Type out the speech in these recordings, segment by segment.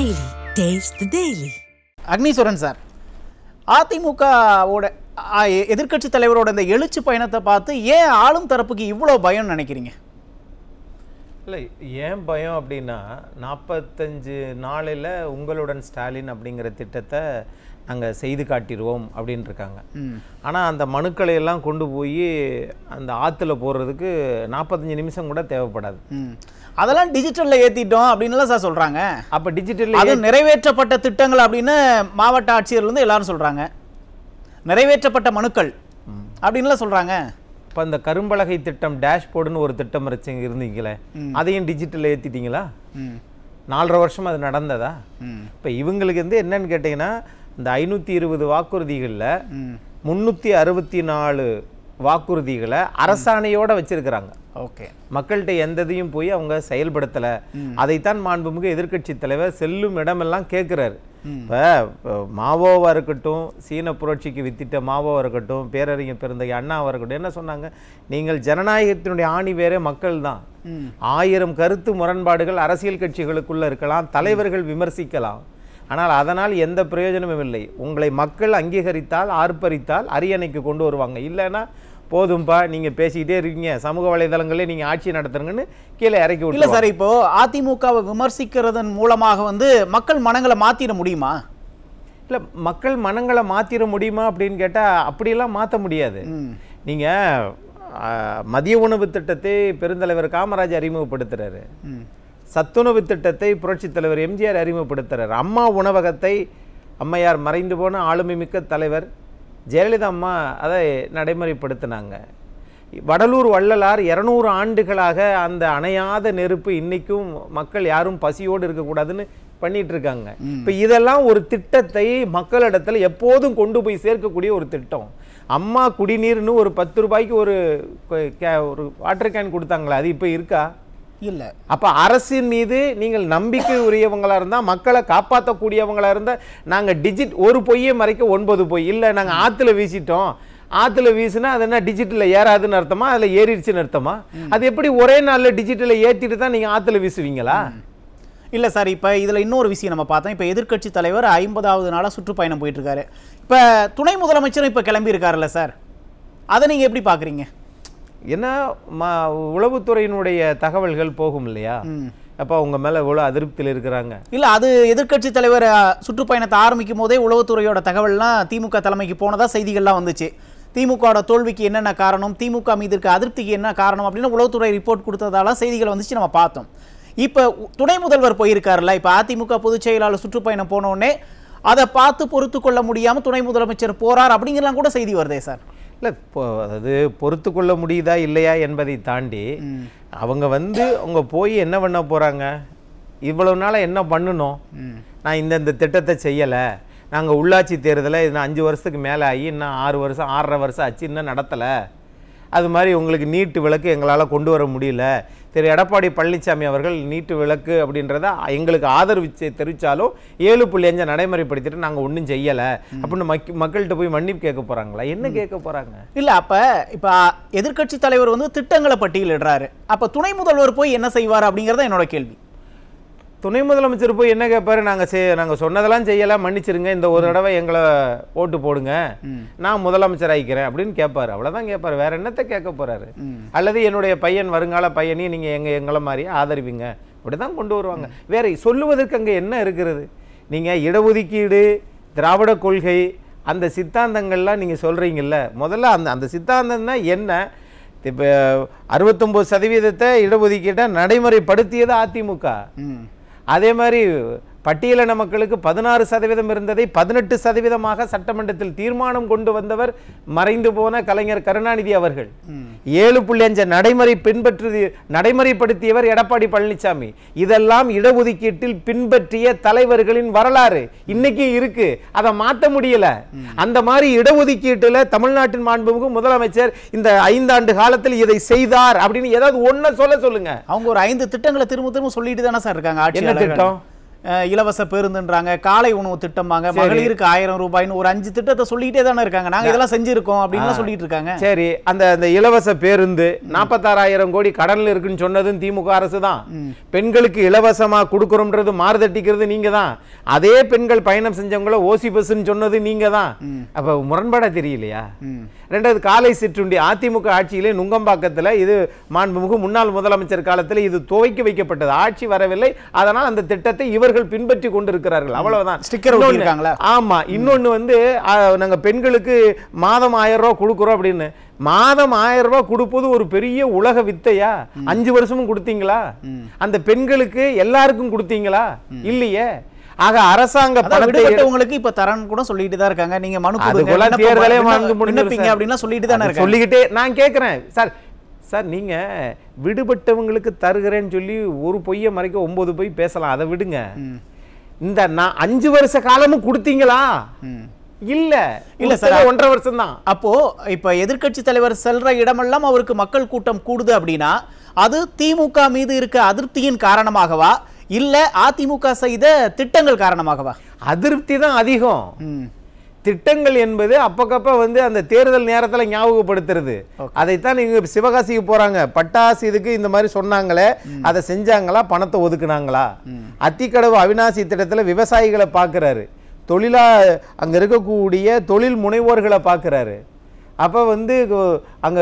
Daily. Taste the Daily. Agneeswaran sir, அதிமுகவோட எதிர்க்கட்சி தலைவரோட இந்த எழுச்சி பயணத்தை பார்த்து ஏன் ஆளும் தரப்புக்கு இவ்வளோ பயம்னு நினைக்கிறீங்க? இல்லை, ஏன் பயம் அப்படின்னா 45 நாளில் உங்களுடன் ஸ்டாலின் அப்படிங்கிற திட்டத்தை நாங்கள் செய்து காட்டிடுவோம் அப்படின்னு இருக்காங்க. ஆனால் அந்த மனுக்களை எல்லாம் கொண்டு போய் அந்த ஆற்றுல போடுறதுக்கு 45 நிமிஷம் கூட தேவைப்படாது. அதெல்லாம் டிஜிட்டலில் ஏற்றிட்டோம் அப்படின்னுலாம் சார் சொல்கிறாங்க. அப்போ டிஜிட்டலில் அது நிறைவேற்றப்பட்ட திட்டங்கள் அப்படின்னு மாவட்ட ஆட்சியர்லேருந்து எல்லாரும் சொல்கிறாங்க. நிறைவேற்றப்பட்ட மனுக்கள் அப்படின்லாம் சொல்கிறாங்க. இப்போ அந்த கரும்பலகை திட்டம் டேஷ்போர்டுன்னு ஒரு திட்டம் இருந்தீங்களே, அதையும் டிஜிட்டலில் ஏற்றிட்டீங்களா? 4.5 வருஷம் அது நடந்ததா? இப்போ இவங்களுக்கு என்னன்னு கேட்டிங்கன்னா, இந்த 520 வாக்குறுதிகளில் 364 வாக்குறுதிகளை அரசாணையோடு வச்சிருக்கிறாங்க. ஓகே, மக்கள்கிட்ட எந்ததையும் போய் அவங்க செயல்படுத்தலை. அதைத்தான் மாண்புமிகு எதிர்க்கட்சி தலைவர் செல்லும் இடமெல்லாம் கேட்குறாரு. இப்போ மாவோவாக இருக்கட்டும், சீன புரட்சிக்கு வித்திட்ட மாவோவாக இருக்கட்டும், பேரறிஞர் பெருந்தகை அண்ணாவாக இருக்கட்டும், என்ன சொன்னாங்க? நீங்கள் ஜனநாயகத்தினுடைய ஆணி வேறே மக்கள் தான். 1000 கருத்து முரண்பாடுகள் அரசியல் கட்சிகளுக்குள்ளே இருக்கலாம், தலைவர்கள் விமர்சிக்கலாம், ஆனால் அதனால் எந்த பிரயோஜனமும் இல்லை. உங்களை மக்கள் அங்கீகரித்தால், ஆர்ப்பரித்தால் அரியணைக்கு கொண்டு வருவாங்க. இல்லைன்னா போதும்பா, நீங்கள் பேசிக்கிட்டே இருக்கீங்க, சமூக வலைதளங்களே நீங்கள் ஆட்சி நடத்துறீங்கன்னு கீழே இறக்கி விட்டு. இல்லை சார், இப்போ அதிமுகவை விமர்சிக்கிறதன் மூலமாக மக்கள் மனங்களை மாற்றிட முடியுமா? இல்லை, மக்கள் மனங்களை மாற்றிட முடியுமா அப்படின்னு கேட்டால் அப்படியெல்லாம் மாற்ற முடியாது. நீங்கள் மதிய உணவு திட்டத்தை பெருந்தலைவர் காமராஜ் அறிமுகப்படுத்துகிறாரு. சத்துணவு திட்டத்தை புரட்சித் தலைவர் எம்ஜிஆர் அறிமுகப்படுத்துகிறார். அம்மா உணவகத்தை அம்மையார் மறைந்து போன ஆளுமை மிக்க தலைவர் ஜெயலலிதா அம்மா அதை நடைமுறைப்படுத்தினாங்க. வடலூர் வள்ளலார் 200 ஆண்டுகளாக அந்த அணையாத நெருப்பு இன்னைக்கும் மக்கள் யாரும் பசியோடு இருக்கக்கூடாதுன்னு பண்ணிட்டு இருக்காங்க. இப்போ இதெல்லாம் ஒரு திட்டத்தை மக்களிடத்துல எப்போதும் கொண்டு போய் சேர்க்கக்கூடிய ஒரு திட்டம். அம்மா குடிநீர்னு ஒரு 10 ரூபாய்க்கு ஒரு வாட்டர் கேன் கொடுத்தாங்களா? அது இப்போ இருக்கா? இல்லை. அப்போ அரசின் மீது நீங்கள் நம்பிக்கை உரியவங்களா இருந்தால், மக்களை காப்பாற்றக்கூடியவங்களா இருந்தால், நாங்கள் ஒரு பொய்யை மறைக்க 9 பொய் இல்லை, நாங்கள் ஆற்றுல வீசிட்டோம், ஆற்றுல வீசினா அது என்ன டிஜிட்டலில் ஏறாதுன்னு அர்த்தமா, அதில் ஏறிடுச்சுன்னு அர்த்தமா? அது எப்படி ஒரே நாளில் டிஜிட்டலில் ஏற்றிட்டு தான் நீங்கள் ஆற்றுல வீசுவீங்களா? இல்லை சார், இப்போ இதில் இன்னொரு விஷயம் நம்ம பார்த்தோம். இப்போ எதிர்க்கட்சி தலைவர் 50வது நாளாக சுற்றுப்பயணம் போயிட்டுருக்காரு. இப்போ துணை முதலமைச்சரும் இப்போ கிளம்பியிருக்காருல்ல சார், அதை நீங்கள் எப்படி பார்க்குறீங்க? ஏன்னா உளவுத்துறையினுடைய தகவல்கள் போகும் இல்லையா? அப்போ அவங்க மேலே இவ்வளோ அதிருப்தியில் இருக்கிறாங்க. இல்லை, அது எதிர்க்கட்சி தலைவர் சுற்றுப்பயணத்தை ஆரம்பிக்கும் போதே உளவுத்துறையோட தகவல்லாம் திமுக தலைமைக்கு போனதா செய்திகள்லாம் வந்துச்சு. திமுகவோட தோல்விக்கு என்னென்ன காரணம், திமுக மீது இருக்க அதிருப்திக்கு என்ன காரணம் அப்படின்னு உளவுத்துறை ரிப்போர்ட் கொடுத்ததால செய்திகள் வந்துச்சு, நம்ம பார்த்தோம். இப்போ துணை முதல்வர் போயிருக்காருல்ல, இப்போ அதிமுக பொதுச் செயலாளர் சுற்றுப்பயணம் போனோடனே அதை பார்த்து பொறுத்து கொள்ள முடியாமல் துணை முதலமைச்சர் போறார் அப்படிங்கிறலாம் கூட செய்தி வருதே சார். இல்லை, அது பொறுத்து கொள்ள முடியுதா இல்லையா என்பதை தாண்டி அவங்க அவங்க போய் என்ன பண்ண போகிறாங்க? இவ்வளவு நாளாக என்ன பண்ணணும்? நான் இந்த திட்டத்தை செய்யலை, நாங்கள் உள்ளாட்சி தேர்தலை இன்னும் 5 வருஷத்துக்கு மேலே ஆகி இன்னும் 6 வருஷம் 6.5 வருஷம் ஆச்சு, இன்னும் நடத்தலை. அது மாதிரி உங்களுக்கு நீட்டு விளக்கு எங்களால் கொண்டு வர முடியல. திரு எடப்பாடி பழனிசாமி அவர்கள் நீட்டு விளக்கு அப்படின்றத எங்களுக்கு ஆதரவு தெரிவித்தாலும் 7.5 நடைமுறைப்படுத்திட்டு நாங்கள் ஒன்றும் செய்யலை அப்படின்னு மக்கள்கிட்ட போய் மன்னிப்பு கேட்க போகிறாங்களா? என்ன கேட்க போகிறாங்க? இல்லை, இப்போ எதிர்க்கட்சி தலைவர் திட்டங்களை பட்டியலிடுறாரு. அப்போ துணை முதல்வர் போய் என்ன செய்வார் அப்படிங்கிறத என்னோட கேள்வி. துணை முதலமைச்சர் போய் என்ன கேட்பாரு? நாங்கள் சொன்னதெல்லாம் செய்யலை, மன்னிச்சிருங்க, இந்த ஒரு தடவை எங்களை ஓட்டு போடுங்க, நான் முதலமைச்சர் ஆகிக்கிறேன் அப்படின்னு கேட்பாரு. அவ்வளோதான் கேட்பாரு, வேற என்னத்தை கேட்க போறாரு? அல்லது என்னுடைய பையன், வருங்கால பையனையும் நீங்கள் எங்களை மாதிரியே ஆதரிவீங்க அப்படி தான் கொண்டு வருவாங்க. வேற சொல்லுவதற்கு அங்கே என்ன இருக்கிறது? நீங்கள் இடஒதுக்கீடு, திராவிட கொள்கை, அந்த சித்தாந்தங்கள்லாம் நீங்கள் சொல்கிறீங்கல்ல, முதல்ல அந்த சித்தாந்தம்னா என்ன? இப்போ 69% இடஒதுக்கீட்டை நடைமுறைப்படுத்தியது அதிமுக. அதே மாதிரி பட்டியலின மக்களுக்கு 16% இருந்ததை 18% சட்டமன்றத்தில் தீர்மானம் கொண்டு வந்தவர் மறைந்து போன கலைஞர் கருணாநிதி அவர்கள். 7.5 நடைமுறைப்படுத்தியவர் எடப்பாடி பழனிசாமி. இதெல்லாம் இடஒதுக்கீட்டில் பின்பற்றிய தலைவர்களின் வரலாறு இன்னைக்கு இருக்கு, அதை மாற்ற முடியல. அந்த மாதிரி இடஒதுக்கீட்டுல தமிழ்நாட்டின் மாண்புமிகு முதலமைச்சர் இந்த 5 ஆண்டு காலத்தில் இதை செய்தார் அப்படின்னு ஏதாவது ஒன்ன சொல்லுங்க. அவங்க ஒரு 5 திட்டங்களை திரும்ப திரும்ப சொல்லிட்டு தானே சார் இருக்காங்க. என்ன திட்டம்? இலவச பேருந்துன்றாங்க, காலை உணவு திட்டம்பாங்க, மகளிருக்கு 1000 ரூபாய்னு ஒரு 5 திட்டத்தை சொல்லிட்டே தானே இருக்காங்க. நாங்க இதெல்லாம் செஞ்சிருக்கோம் அப்படின்னு சொல்லிட்டு இருக்காங்க. சரி, அந்த இலவச பேருந்து 46,000 கோடி கடன்ல இருக்குன்னு சொன்னதும் திமுக அரசு தான். பெண்களுக்கு இலவசமா கொடுக்கறோம்ன்றது மாறுதட்டிக்கிறது நீங்க தான். அதே பெண்கள் பயணம் செஞ்சவங்கள ஓசி பஸ்ன்னு சொன்னது நீங்க தான். அப்ப முரண்பாடா தெரியலையா? ரெண்டாவது, காலை சிற்றுண்டி அதிமுக ஆட்சியிலே நுங்கம்பாக்கத்துல இது மாண்புமிகு முன்னாள் முதலமைச்சர் காலத்தில் இது துவக்கி வைக்கப்பட்டது. ஆட்சி வரவில்லை, அதனால் அந்த திட்டத்தை இவர்கள் பின்பற்றி கொண்டிருக்கிறார்கள். அவ்வளவுதான். ஸ்டிக்கர் ஒட்டிருக்காங்களா? ஆமா. இன்னொன்னு வந்து நாங்க பெண்களுக்கு மாதம் 1000 ரூபாய் கொடுக்குறோம் அப்படின்னு. மாதம் 1000 ரூபாய் கொடுப்பது ஒரு பெரிய உலக வித்தையா? 5 வருஷமும் கொடுத்தீங்களா? அந்த பெண்களுக்கு எல்லாருக்கும் கொடுத்தீங்களா? இல்லையே. ஆக அரசாங்க பணத்தை இப்ப தரன்னு கூட சொல்லிட்டு தான் இருக்காங்க. நீங்க மனு கொடுங்க, தேர்தலே வாங்க முடிஞ்சப்பீங்க அப்படின்னா சொல்லிட்டு தானே இருக்காங்க. சொல்லிக்கிட்டே நான் கேட்கிறேன் சார் நீங்க விடுபட்டவங்களுக்கு தருகிறேன்னு சொல்லி ஒரு பொய்யை மறைக்க 9 பொய் பேசலாம், அதை விடுங்க. இந்த நான் 5 வருஷ காலமும் கொடுத்தீங்களா? இல்ல சார், 1.5 வருஷம் தான். அப்போ இப்ப எதிர்க்கட்சி தலைவர் செல்ற இடமெல்லாம் அவருக்கு மக்கள் கூட்டம் கூடுது அப்படின்னா அது திமுக மீது இருக்க அதிருப்தியின் காரணமாகவா இல்ல அதிமுக செய்த திட்டங்கள் காரணமாகவா? அதிருப்தி தான் அதிகம். திட்டங்கள் என்பது அப்பக்கப்ப வந்து அந்த தேர்தல் நேரத்தில் ஞாபகப்படுத்துறது. அதைத்தான் நீங்க சிவகாசிக்கு போறாங்க, பட்டாசு இதுக்கு இந்த மாதிரி சொன்னாங்களே, அதை செஞ்சாங்களா? பணத்தை ஒதுக்குனாங்களா? அத்திக்கடவு அவிநாசி திட்டத்தில் விவசாயிகளை பார்க்கிறாரு, அங்க இருக்கக்கூடிய தொழில் முனைவோர்களை பார்க்கிறாரு, அப்ப வந்து அங்க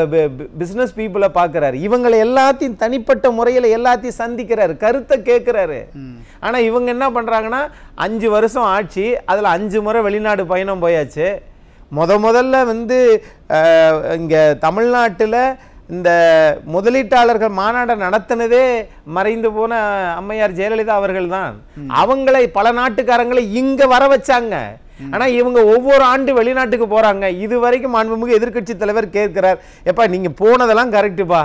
பிசினஸ் பீப்புளை பார்க்கிறாரு. இவங்களை எல்லாத்தையும் தனிப்பட்ட முறையில் எல்லாத்தையும் சந்திக்கிறாரு, கருத்தை கேட்கிறாரு. ஆனா இவங்க என்ன பண்றாங்கன்னா 5 வருஷம் ஆட்சி, அதுல 5 முறை வெளிநாடு பயணம் போயாச்சு. முதல்ல வந்து இங்க தமிழ்நாட்டுல இந்த முதலீட்டாளர்கள் மாநாடு நடத்தினதே மறைந்து போன அம்மையார் ஜெயலலிதா அவர்கள் தான். அவங்களை பல நாட்டுக்காரங்களை இங்க வர வச்சாங்க. ஆனா இவங்க ஒவ்வொரு ஆண்டு வெளிநாட்டுக்கு போறாங்க. இது வரைக்கும் மாண்புமிகு எதிர்க்கட்சி தலைவர் கேட்கிறார், எப்பா நீங்க போனதெல்லாம் கரெக்டுப்பா,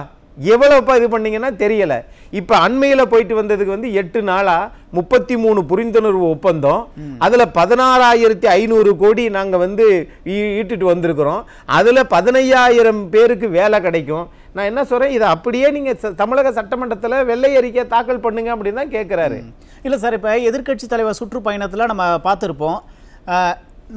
எவ்வளவுப்பா இது பண்ணீங்கன்னா தெரியல. இப்ப அண்மையில போயிட்டு வந்ததுக்கு வந்து 8 நாளா 33 புரிந்துணர்வு ஒப்பந்தம், அதுல 16,500 கோடி நாங்க வந்து ஈட்டுட்டு வந்திருக்கிறோம். அதுல 15,000 பேருக்கு வேலை கிடைக்கும். நான் என்ன சொல்றேன், இதை அப்படியே நீங்க தமிழக சட்டமன்றத்தில் வெள்ளை அறிக்கை தாக்கல் பண்ணுங்க அப்படின்னு தான் கேட்கிறாரு. இல்ல சார், இப்ப எதிர்க்கட்சி தலைவர் சுற்றுப்பயணத்துல நம்ம பார்த்திருப்போம்,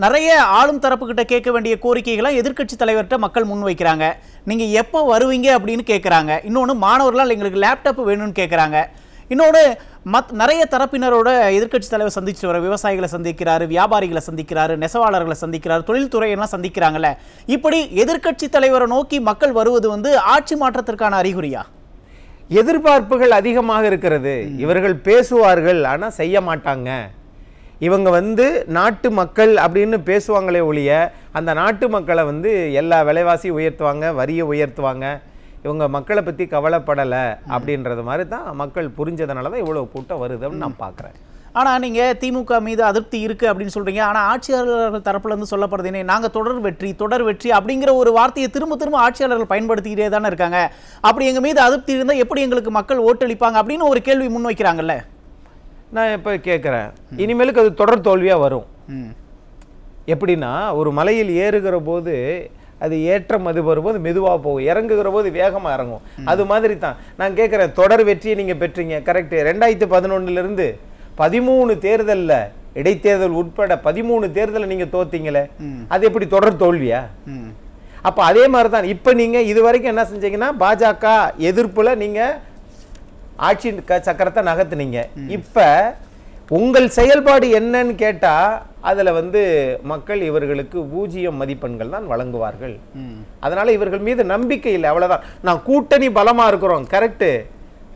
நிறைய ஆளும் தரப்புக்கிட்ட கேட்க வேண்டிய கோரிக்கைகளை எதிர்க்கட்சி தலைவர்கிட்ட மக்கள் முன்வைக்கிறாங்க. நீங்க எப்போ வருவீங்க அப்படின்னு கேட்குறாங்க. இன்னொன்று, மாணவர்களால் எங்களுக்கு லேப்டாப் வேணும்னு கேட்குறாங்க. இன்னொன்று, நிறைய தரப்பினரோட எதிர்க்கட்சி தலைவர் சந்திச்சுட்டு வர, விவசாயிகளை சந்திக்கிறாரு, வியாபாரிகளை சந்திக்கிறாரு, நெசவாளர்களை சந்திக்கிறாரு, தொழில்துறையெல்லாம் சந்திக்கிறாங்கல்ல. இப்படி எதிர்க்கட்சி தலைவரை நோக்கி மக்கள் வருவது வந்து ஆட்சி மாற்றத்திற்கான அறிகுறியா? எதிர்பார்ப்புகள் அதிகமாக இருக்கிறது. இவர்கள் பேசுவார்கள், ஆனால் செய்ய மாட்டாங்க. இவங்க வந்து நாட்டு மக்கள் அப்படின்னு பேசுவாங்களே ஒழிய அந்த நாட்டு மக்களை வந்து எல்லா விலைவாசி உயர்த்துவாங்க, வரியை உயர்த்துவாங்க, இவங்க மக்களை பற்றி கவலைப்படலை அப்படின்றது மாதிரி தான் மக்கள் புரிஞ்சதுனால தான் இவ்வளோ கூட்டம் வருதுன்னு நான் பார்க்குறேன். ஆனால் நீங்கள் திமுக மீது அதிருப்தி இருக்குது அப்படின்னு சொல்கிறீங்க. ஆனால் ஆட்சியாளர்கள் தரப்புலேருந்து சொல்லப்படுறது என்ன, நாங்கள் தொடர் வெற்றி அப்படிங்கிற ஒரு வார்த்தையை திரும்ப ஆட்சியாளர்கள் பயன்படுத்திக்கிட்டே தானே இருக்காங்க. அப்படி எங்கள் மீது அதிருப்தி இருந்தால் எப்படி எங்களுக்கு மக்கள் ஓட்டளிப்பாங்க அப்படின்னு ஒரு கேள்வி முன்வைக்கிறாங்கல்ல. நான் இப்போ கேட்குறேன், இனிமேலுக்கு அது தொடர் தோல்வியாக வரும். எப்படின்னா, ஒரு மலையில் ஏறுகிற போது அது ஏற்றம் அது வரும்போது மெதுவாக போகும், இறங்குகிற போது வேகமாக இறங்கும். அது மாதிரி தான் நான் கேட்குறேன், தொடர் வெற்றியை நீங்கள் பெற்றீங்க, கரெக்டு. 2011 13 தேர்தலில், இடைத்தேர்தல் உட்பட 13 தேர்தலில் நீங்கள் தோத்தீங்களே, அது எப்படி தொடர் தோல்வியா? அப்போ அதே மாதிரி தான் இப்போ நீங்கள் இது வரைக்கும் என்ன செஞ்சீங்கன்னா, பாஜக எதிர்ப்புல நீங்கள் ஆட்சி சக்கரத்தை நகர்த்துனீங்க. இப்ப உங்கள் செயல்பாடு என்னன்னு கேட்டா அதுல வந்து மக்கள் இவர்களுக்கு 0 மதிப்பெண்கள் தான் வழங்குவார்கள். அதனால இவர்கள் மீது நம்பிக்கை இல்லை, அவ்வளவுதான். நான் கூட்டணி பலமா இருக்கிறோம், கரெக்டு.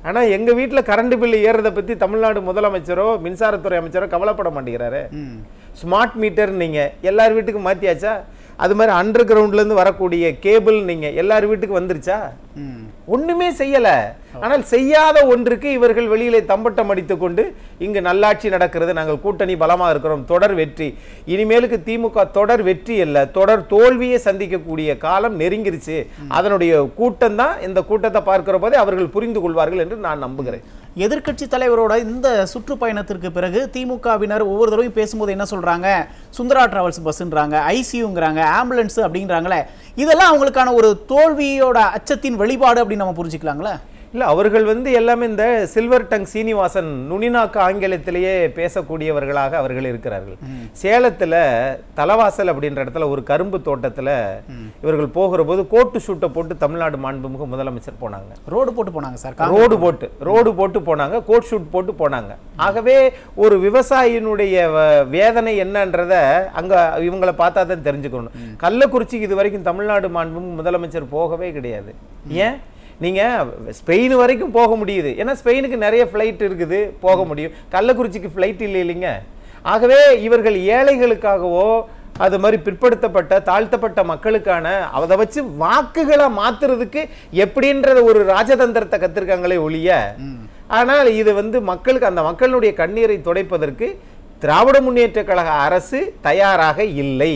ஆனா எங்க வீட்டுல கரண்ட் பில் ஏறதை பத்தி தமிழ்நாடு முதலமைச்சரோ மின்சாரத்துறை அமைச்சரோ கவலைப்பட மாட்டேங்கிறாரு. ஸ்மார்ட் மீட்டர் நீங்க எல்லார் வீட்டுக்கும் மாத்தியாச்சா? அது மாதிரி அண்டர் கிரவுண்ட்ல இருந்து வரக்கூடிய கேபிள் நீங்க எல்லார் வீட்டுக்கு வந்துருச்சா? ஒண்ணுமே செய்யல. ஆனால் செய்யாத ஒன்றுக்கு இவர்கள் வெளியிலே தம்பட்டம் அடித்துக் கொண்டு இங்கு நல்லாட்சி நடக்கிறது, நாங்கள் கூட்டணி பலமா இருக்கிறோம், தொடர் வெற்றி. இனிமேலுக்கு திமுக தொடர் வெற்றி அல்ல, தொடர் தோல்வியை சந்திக்கக்கூடிய காலம் நெருங்கிருச்சு. அதனுடைய கூட்டம் தான் இந்த கூட்டத்தை பார்க்கிற போதே அவர்கள் புரிந்து கொள்வார்கள் என்று நான் நம்புகிறேன். எதிர்க்கட்சி தலைவரோட இந்த சுற்றுப்பயணத்திற்கு பிறகு திமுகவினர் ஒவ்வொரு தடவையும் பேசும்போது என்ன சொல்றாங்க, சுந்தரா டிராவல்ஸ் பஸ்ன்றாங்க, ஐசியூங்கிறாங்க, ஆம்புலன்ஸ் அப்படின்றாங்களே, இதெல்லாம் அவங்களுக்கான ஒரு தோல்வியோட அச்சத்தின் வெளிப்பாடு அப்படின்னு நம்ம புரிஞ்சுக்கலாங்களா? இல்ல அவர்கள் வந்து எல்லாமே இந்த சில்வர் டங் சீனிவாசன் நுனிநாக்கு ஆங்கிலத்திலேயே பேசக்கூடியவர்களாக அவர்கள் இருக்கிறார்கள். சேலத்துல தலவாசல் அப்படின்ற இடத்துல ஒரு கரும்பு தோட்டத்துல இவர்கள் போகிற போது கோட்டு ஷூட்டை போட்டு தமிழ்நாடு மாண்புமிகு முதலமைச்சர் போனாங்க. ரோடு போட்டு போனாங்க சார். ரோடு போட்டு போனாங்க, கோட் ஷூட் போட்டு போனாங்க. ஆகவே ஒரு விவசாயினுடைய வேதனை என்னன்றத அங்க இவங்களை பார்த்தா தான் தெரிஞ்சுக்கணும். கள்ளக்குறிச்சிக்கு இது வரைக்கும் தமிழ்நாடு மாண்புமிகு முதலமைச்சர் போகவே கிடையாது. ஏன்? நீங்க ஸ்பெயின் வரைக்கும் போக முடியுது, ஏன்னா ஸ்பெயினுக்கு நிறைய ஃப்ளைட் இருக்குது, போக முடியும். கள்ளக்குறிச்சிக்கு ஃப்ளைட் இல்லை இல்லைங்க. ஆகவே இவர்கள் ஏழைகளுக்காகவோ அது மாதிரி பிற்படுத்தப்பட்ட தாழ்த்தப்பட்ட மக்களுக்கான அதை வச்சு வாக்குகளை மாத்துறதுக்கு எப்படின்றத ஒரு ராஜதந்திரத்தை கத்திருக்காங்களே ஒழிய, ஆனால் இது வந்து மக்களுக்கு அந்த மக்களுடைய கண்ணீரை துடைப்பதற்கு திராவிட முன்னேற்ற கழக அரசு தயாராக இல்லை.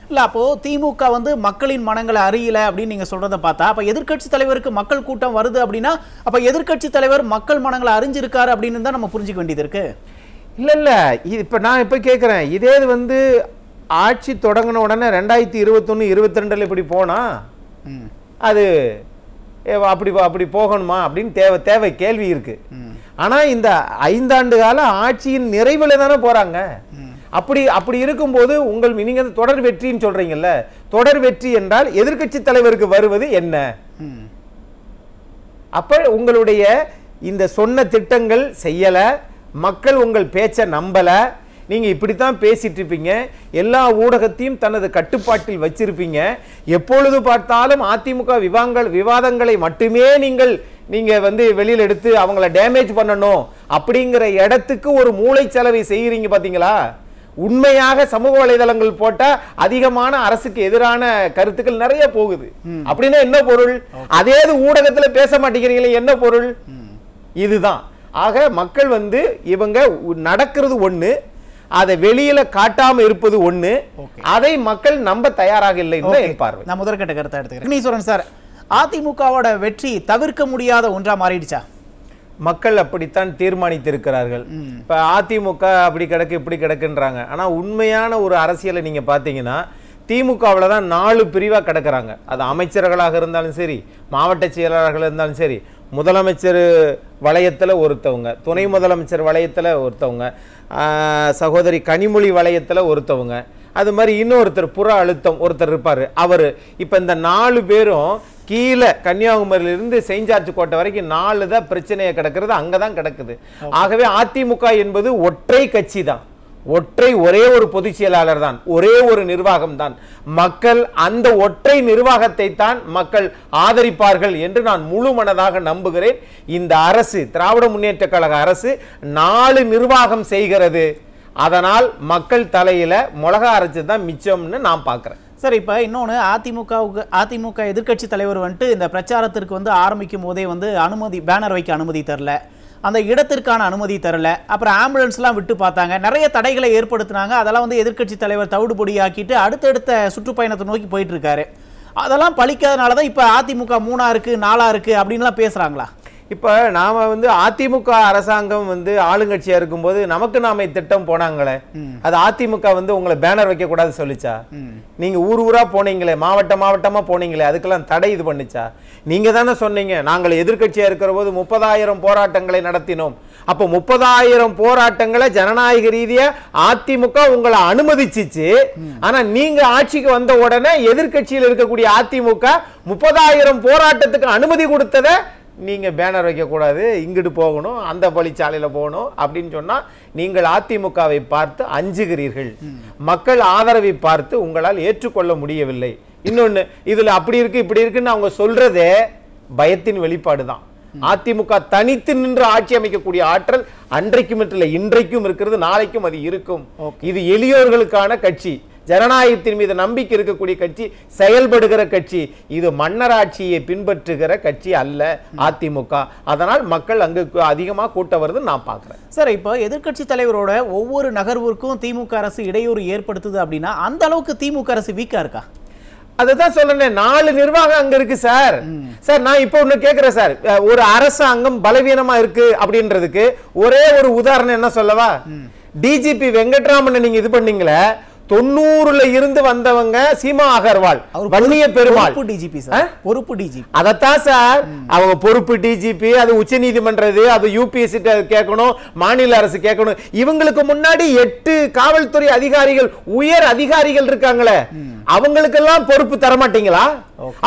இல்ல அப்போ திமுக வந்து மக்களின் மனங்களை அறியல அப்படின்னு நீங்க சொல்றத பார்த்தா, அப்ப எதிர்க்கட்சி தலைவருக்கு மக்கள் கூட்டம் வருது அப்படின்னா அப்ப எதிர்க்கட்சி தலைவர் மக்கள் மனங்களை அறிஞ்சிருக்காரு அப்படின்னு தான் நம்ம புரிஞ்சுக்க வேண்டியது இருக்கு. இல்ல இப்ப நான் இப்ப கேட்கிறேன், இதே வந்து ஆட்சி தொடங்கின உடனே 2021 22 இப்படி போனா அது அப்படி போகணுமா அப்படின்னு தேவை கேள்வி இருக்கு. ஆனா இந்த 5 ஆண்டு கால ஆட்சியின் நிறைவுல தானே போறாங்க. அப்படி இருக்கும்போது நீங்க தொடர் வெற்றின்னு சொல்றீங்கல்ல, தொடர் வெற்றி என்றால் எதிர்க்கட்சி தலைவருக்கு வருவது என்ன? அப்ப உங்களுடைய இந்த சொன்ன திட்டங்கள் செய்யல, மக்கள் உங்கள் பேச்சை நம்பல, நீங்க இப்படித்தான் பேசிட்டு இருப்பீங்க, எல்லா ஊடகத்தையும் தனது கட்டுப்பாட்டில் வச்சிருப்பீங்க, எப்பொழுது பார்த்தாலும் அதிமுக விவாதங்களை மட்டுமே நீங்க வந்து வெளியில எடுத்து அவங்கள டேமேஜ் பண்ணணும் அப்படிங்கிற இடத்துக்கு ஒரு மூளைச்சலவை செய்யறீங்க பாத்தீங்களா? உண்மையாக சமூக வலைதளங்கள் போட்டா அதிகமான அரசுக்கு எதிரான கருத்துக்கள் நிறைய போகுது. அப்படின்னா என்ன பொருள்? அதே ஊடகத்துல பேச மாட்டேங்கிறீங்களே, என்ன பொருள்? இதுதான். ஆக மக்கள் வந்து இவங்க நடக்கிறது ஒண்ணு, அதை வெளியில காட்டாம இருப்பது ஒண்ணு, அதை மக்கள் நம்ப தயாராக இல்லை என்று என் பார்வை. நான் முதற்கட்ட கருத்தை எடுத்துக்கிறேன் சார். அதிமுகவோட வெற்றி தவிர்க்க முடியாத ஒன்றா மாறிடுச்சா? மக்கள் அப்படித்தான் தீர்மானித்திருக்கிறார்கள். இப்ப அதிமுக அப்படி கிடக்கு இப்படி கிடக்குன்றாங்க. ஆனா உண்மையான ஒரு அரசியலை நீங்க பாத்தீங்கன்னா திமுகவில் தான் 4 பிரிவா கிடக்குறாங்க. அது அமைச்சர்களாக இருந்தாலும் சரி, மாவட்ட செயலாளர்கள் இருந்தாலும் சரி, முதலமைச்சர் வளையத்துல ஒருத்தவங்க, துணை முதலமைச்சர் வளையத்துல ஒருத்தவங்க, சகோதரி கனிமொழி வளையத்துல ஒருத்தவங்க, அது மாதிரி இன்னொருத்தர் புற அழுத்தம் ஒருத்தர் இருப்பாரு அவரு. இப்ப இந்த 4 பேரும் கீழே கன்னியாகுமரியிலிருந்து செயின்ட் கோட்டை வரைக்கும் 4 தான் பிரச்சனையை கிடக்கிறது, அங்கதான் கிடக்குது. ஆகவே அதிமுக என்பது ஒற்றை கட்சி தான், ஒரே ஒரு பொதுச் செயலாளர் தான், ஒரே ஒரு நிர்வாகம் தான். மக்கள் அந்த ஒற்றை நிர்வாகத்தை தான் மக்கள் ஆதரிப்பார்கள் என்று நான் முழு மனதாக நம்புகிறேன். இந்த அரசு, திராவிட முன்னேற்ற கழக அரசு 4 நிர்வாகம் செய்கிறது. அதனால் மக்கள் தலையில மிளகா அரைச்சு தான் மிச்சம்னு நான் பார்க்கிறேன். சார், இப்போ இன்னொன்று, அதிமுக எதிர்க்கட்சி தலைவர் வந்துட்டு இந்த பிரச்சாரத்திற்கு வந்து ஆரம்பிக்கும் போதே வந்து பேனர் வைக்க அனுமதி தரல, அந்த இடத்திற்கான அனுமதி தரல, அப்புறம் ஆம்புலன்ஸ்லாம் விட்டு பார்த்தாங்க, நிறைய தடைகளை ஏற்படுத்தினாங்க. அதெல்லாம் வந்து எதிர்க்கட்சி தலைவர் தவிடுபொடியாக்கிட்டு அடுத்தடுத்த சுற்றுப்பயணத்தை நோக்கி போயிட்டு இருக்காரு. அதெல்லாம் பழிக்காதனால தான் இப்போ அதிமுக 3ஆ இருக்கு 4ஆ இருக்கு அப்படின்லாம் பேசுறாங்களா? இப்ப நாம வந்து அதிமுக அரசாங்கம் வந்து ஆளுங்கட்சியா இருக்கும்போது நமக்கு நாம திட்டம் போனாங்களே, அது அதிமுக வந்து உங்களை பேனர் வைக்க கூடாது சொல்லிச்சா? நீங்க ஊரா போனீங்களே, மாவட்டமா போனீங்களே, அதுக்கெல்லாம் தடை இது பண்ணுச்சா? நீங்க தானே சொன்னீங்க நாங்கள் எதிர்க்கட்சியா இருக்கிற போது 30,000 போராட்டங்களை நடத்தினோம். அப்ப 30,000 போராட்டங்களை ஜனநாயக ரீதியா அதிமுக உங்களை அனுமதிச்சிச்சு. ஆனா நீங்க ஆட்சிக்கு வந்த உடனே எதிர்க்கட்சியில் இருக்கக்கூடிய அதிமுக 30,000 போராட்டத்துக்கு அனுமதி கொடுத்ததை நீங்க பேனர் வைக்க கூடாது, இங்கிட்டு போகணும், அந்த வழிச்சாலையில போகணும் அப்படின்னு சொன்னா நீங்கள் அதிமுகவை பார்த்து அஞ்சுகிறீர்கள். மக்கள் ஆதரவை பார்த்து உங்களால் ஏற்றுக்கொள்ள முடியவில்லை. இன்னொன்னு, இதுல அப்படி இருக்கு இப்படி இருக்குன்னு அவங்க சொல்றதே பயத்தின் வெளிப்பாடுதான். அதிமுக தனித்து நின்று ஆட்சி அமைக்கக்கூடிய ஆற்றல் அன்றைக்கும் இன்றைக்கும் இருக்கிறது, நாளைக்கும் அது இருக்கும். இது எளியோர்களுக்கான கட்சி, ஜனநாயகத்தின் மீது நம்பிக்கை இருக்கக்கூடிய கட்சி, செயல்படுகிற கட்சி. இது மன்னராட்சியை பின்பற்றுகிற கட்சி அல்ல அதிமுக. அதனால் மக்கள் அங்கு அதிகமா கூட்ட வருது நான் பார்க்கிறேன். சார், இப்போ எதிர்க்கட்சி தலைவரோட ஒவ்வொரு நகர்வுக்கும் திமுக அரசு இடையூறு ஏற்படுத்துது அப்படின்னா அந்த அளவுக்கு திமுக அரசு வீக்கா இருக்கா? அதுதான் சொல்றேன், 4 நிர்வாகம் அங்க இருக்கு சார். சார், நான் இப்போ ஒண்ணு கேட்கிறேன் சார், ஒரு அரசாங்கம் பலவீனமா இருக்கு அப்படின்றதுக்கு ஒரே ஒரு உதாரணம் என்ன சொல்லவா? டிஜிபி வெங்கட்ராமன் நீங்க இது பண்ணீங்களே, 90ல இருந்து வந்தவங்க சீமா அகர்வால், வன்னிய பெருமாள் டிஜிபி சார், பொறுப்பு டிஜிபி. அதத்தான் சார் அவங்க பொறுப்பு டிஜிபி. அது உச்ச நீதிமன்றது, அது யூபிஎஸ்சி கேட்கணும், மாநில அரசு கேட்கணும். இவங்களுக்கு முன்னாடி 8 காவல்துறை அதிகாரிகள், உயர் அதிகாரிகள் இருக்காங்களே, அவங்களுக்கெல்லாம் பொறுப்பு தர மாட்டீங்களா?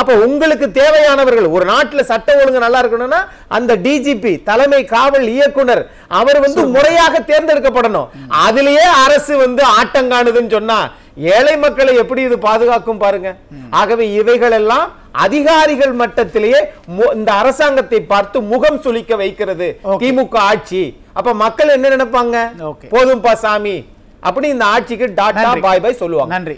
அப்ப உங்களுக்கு தேவையானவர்கள், ஒரு நாட்டுல சட்ட ஒழுங்கு நல்லா இருக்கணும்னா அந்த டிஜிபி, தலைமை காவல் இயக்குனர், அவர் முறையாக தேர்ந்தெடுக்கப்படணும். அதிலேயே அரசு ஆட்டங்காணுதுன்னு சொன்னா ஏழை மக்களை எப்படி இது பாதுகாக்கும் பாருங்க. ஆகவே இவைகள் எல்லாம் அதிகாரிகள் மட்டத்திலேயே இந்த அரசாங்கத்தை பார்த்து முகம் சுளிக்க வைக்கிறது திமுக ஆட்சி. அப்ப மக்கள் என்ன நினைப்பாங்க? போதும்பா சாமி அப்படி இந்த ஆட்சிக்கு டாடா பாய் பாய் சொல்லுவாங்க. நன்றி.